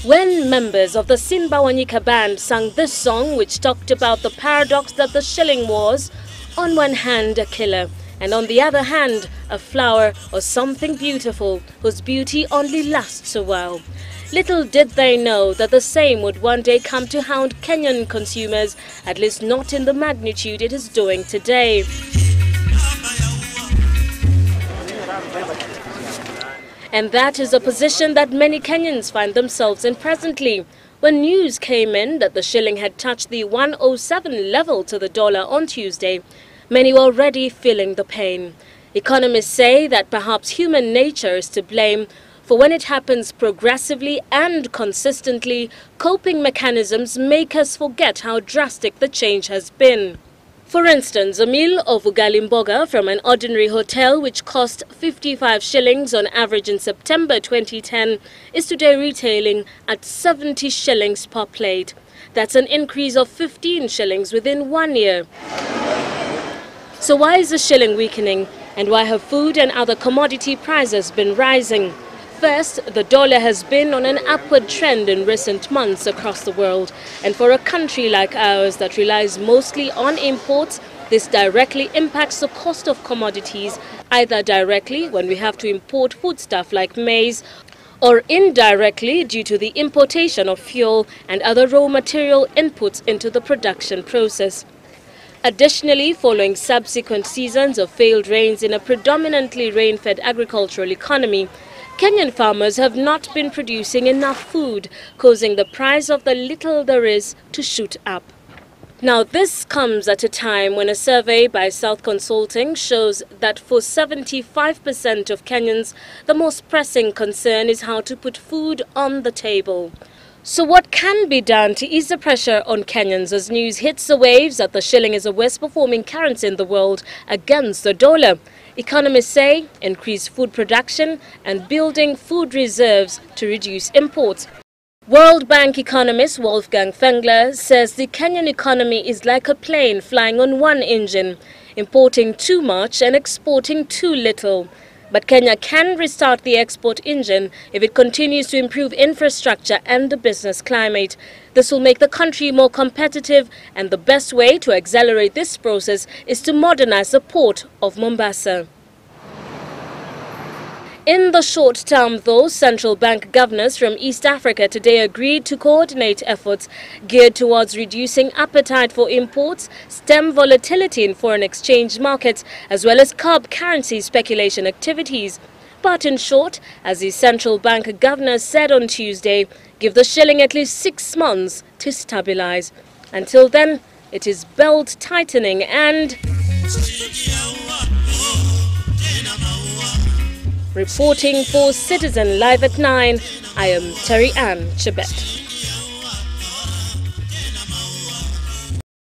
When members of the Simbawanyika band sang this song, which talked about the paradox that the shilling was, on one hand a killer, and on the other hand a flower or something beautiful whose beauty only lasts a while. Little did they know that the same would one day come to hound Kenyan consumers, at least not in the magnitude it is doing today. And that is a position that many Kenyans find themselves in presently. When news came in that the shilling had touched the 107 level to the dollar on Tuesday, many were already feeling the pain. Economists say that perhaps human nature is to blame, for when it happens progressively and consistently, coping mechanisms make us forget how drastic the change has been. For instance, a meal of ugali mboga from an ordinary hotel which cost 55 shillings on average in September 2010 is today retailing at 70 shillings per plate. That's an increase of 15 shillings within 1 year. So why is the shilling weakening, and why have food and other commodity prices been rising? First, the dollar has been on an upward trend in recent months across the world, and for a country like ours that relies mostly on imports, this directly impacts the cost of commodities, either directly when we have to import foodstuff like maize, or indirectly due to the importation of fuel and other raw material inputs into the production process. Additionally, following subsequent seasons of failed rains in a predominantly rain-fed agricultural economy, Kenyan farmers have not been producing enough food, causing the price of the little there is to shoot up. Now, this comes at a time when a survey by South Consulting shows that for 75% of Kenyans, the most pressing concern is how to put food on the table. So what can be done to ease the pressure on Kenyans as news hits the waves that the shilling is the worst performing currency in the world against the dollar? Economists say increase food production and building food reserves to reduce imports. World Bank economist Wolfgang Fengler says the Kenyan economy is like a plane flying on one engine, importing too much and exporting too little. But Kenya can restart the export engine if it continues to improve infrastructure and the business climate. This will make the country more competitive, and the best way to accelerate this process is to modernize the port of Mombasa. In the short term, though, central bank governors from East Africa today agreed to coordinate efforts geared towards reducing appetite for imports, stem volatility in foreign exchange markets, as well as curb currency speculation activities. But in short, as the central bank governors said on Tuesday, give the shilling at least 6 months to stabilize. Until then, it is belt tightening and... Reporting for Citizen Live at 9, I am Terryanne Chebet.